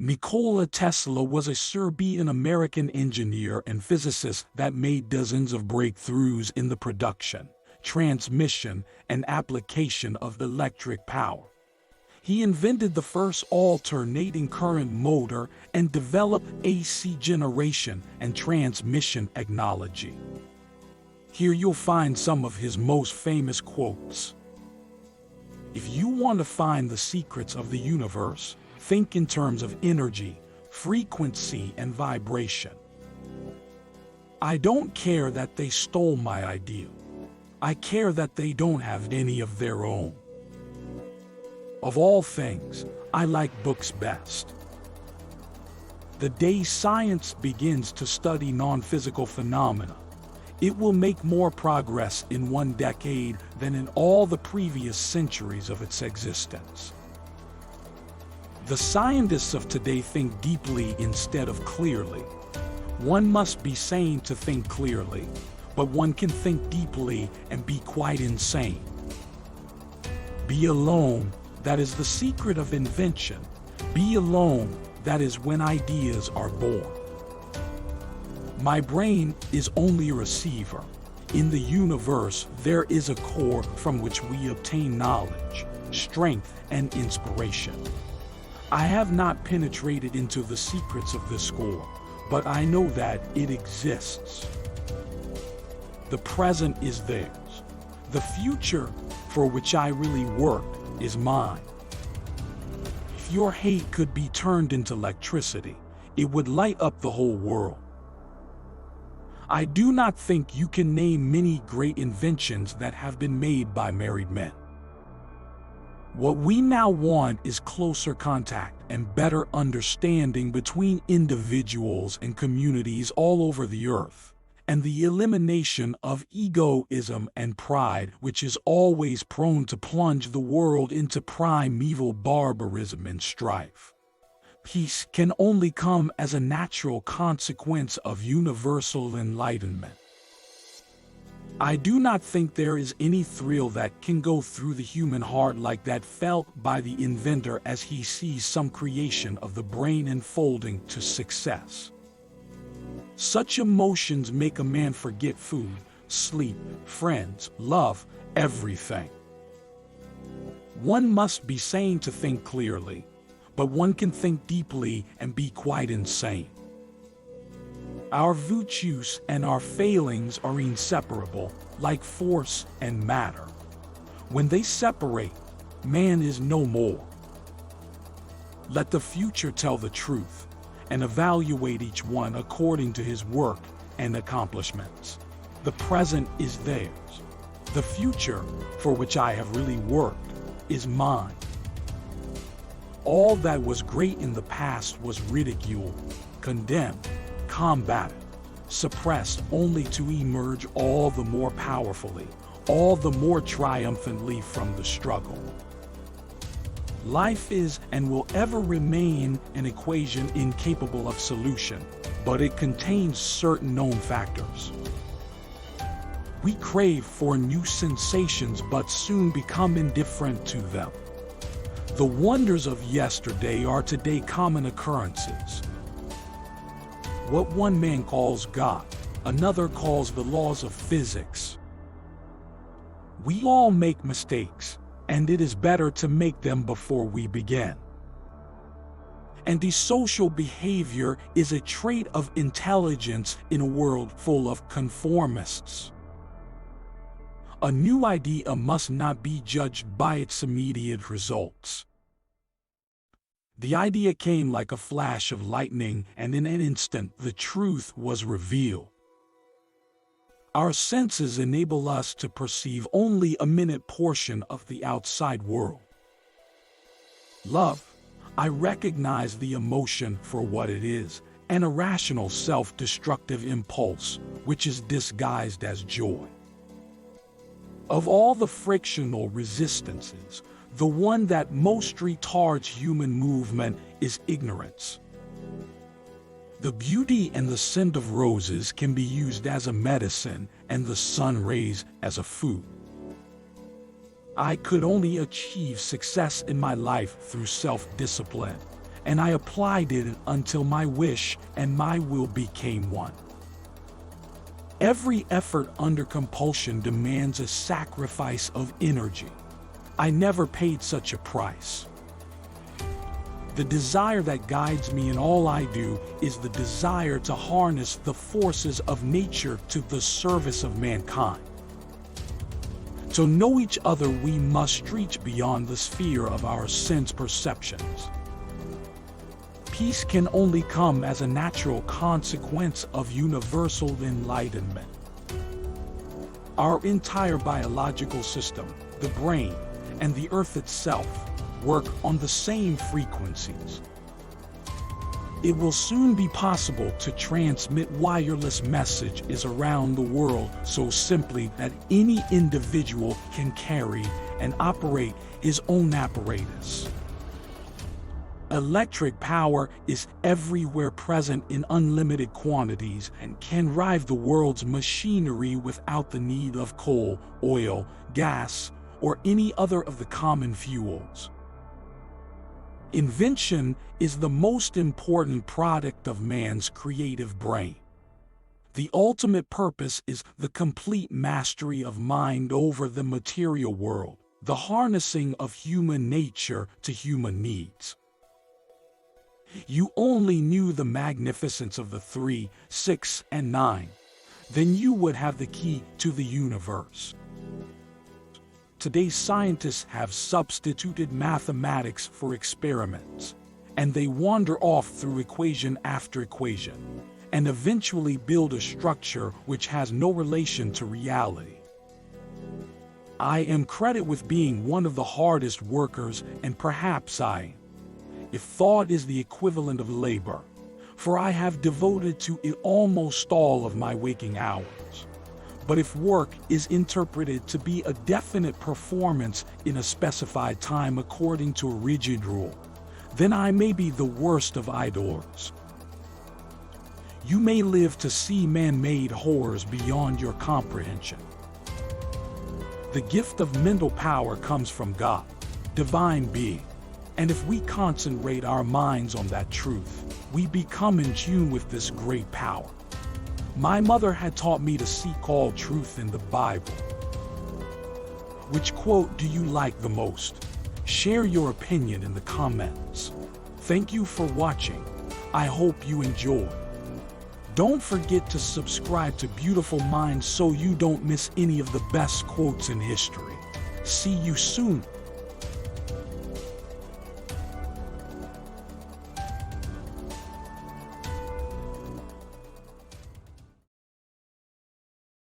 Nikola Tesla was a Serbian-American engineer and physicist that made dozens of breakthroughs in the production, transmission, and application of electric power. He invented the first alternating current motor and developed AC generation and transmission technology. Here you'll find some of his most famous quotes. "If you want to find the secrets of the universe, think in terms of energy, frequency, and vibration. I don't care that they stole my idea. I care that they don't have any of their own. Of all things, I like books best." The day science begins to study non-physical phenomena, it will make more progress in one decade than in all the previous centuries of its existence. The scientists of today think deeply instead of clearly. One must be sane to think clearly, but one can think deeply and be quite insane. Be alone, that is the secret of invention. Be alone, that is when ideas are born. My brain is only a receiver. In the universe, there is a core from which we obtain knowledge, strength, and inspiration. I have not penetrated into the secrets of this core, but I know that it exists. The present is theirs. The future, for which I really worked, is mine. If your hate could be turned into electricity, it would light up the whole world. I do not think you can name many great inventions that have been made by married men. What we now want is closer contact and better understanding between individuals and communities all over the earth, and the elimination of egoism and pride, which is always prone to plunge the world into primeval barbarism and strife. Peace can only come as a natural consequence of universal enlightenment. I do not think there is any thrill that can go through the human heart like that felt by the inventor as he sees some creation of the brain unfolding to success. Such emotions make a man forget food, sleep, friends, love, everything. One must be sane to think clearly, but one can think deeply and be quite insane. Our virtues and our failings are inseparable, like force and matter. When they separate, man is no more. Let the future tell the truth, and evaluate each one according to his work and accomplishments. The present is theirs. The future, for which I have really worked, is mine. All that was great in the past was ridiculed, condemned, combated, suppressed only to emerge all the more powerfully, all the more triumphantly from the struggle. Life is and will ever remain an equation incapable of solution, but it contains certain known factors. We crave for new sensations but soon become indifferent to them. The wonders of yesterday are today common occurrences. What one man calls God, another calls the laws of physics. We all make mistakes, and it is better to make them before we begin. Antisocial behavior is a trait of intelligence in a world full of conformists. A new idea must not be judged by its immediate results. The idea came like a flash of lightning, and in an instant the truth was revealed. Our senses enable us to perceive only a minute portion of the outside world. Love, I recognize the emotion for what it is, an irrational self-destructive impulse, which is disguised as joy. Of all the frictional resistances, the one that most retards human movement is ignorance. The beauty and the scent of roses can be used as a medicine and the sun rays as a food. I could only achieve success in my life through self-discipline, and I applied it until my wish and my will became one. Every effort under compulsion demands a sacrifice of energy. I never paid such a price. The desire that guides me in all I do is the desire to harness the forces of nature to the service of mankind. To know each other, we must reach beyond the sphere of our sense perceptions. Peace can only come as a natural consequence of universal enlightenment. Our entire biological system, the brain, and the earth itself work on the same frequencies. It will soon be possible to transmit wireless messages around the world so simply that any individual can carry and operate his own apparatus. Electric power is everywhere present in unlimited quantities and can drive the world's machinery without the need of coal, oil, gas, or any other of the common fuels. Invention is the most important product of man's creative brain. The ultimate purpose is the complete mastery of mind over the material world, the harnessing of human nature to human needs. You only knew the magnificence of the 3, 6, and 9, then you would have the key to the universe. Today's scientists have substituted mathematics for experiments, and they wander off through equation after equation, and eventually build a structure which has no relation to reality. I am credited with being one of the hardest workers, and perhaps if thought is the equivalent of labor, for I have devoted to it almost all of my waking hours. But if work is interpreted to be a definite performance in a specified time according to a rigid rule, then I may be the worst of idlers. You may live to see man-made horrors beyond your comprehension. The gift of mental power comes from God, divine being, and if we concentrate our minds on that truth, we become in tune with this great power. My mother had taught me to seek all truth in the Bible. Which quote do you like the most? Share your opinion in the comments. Thank you for watching. I hope you enjoyed. Don't forget to subscribe to Beautiful Minds so you don't miss any of the best quotes in history. See you soon.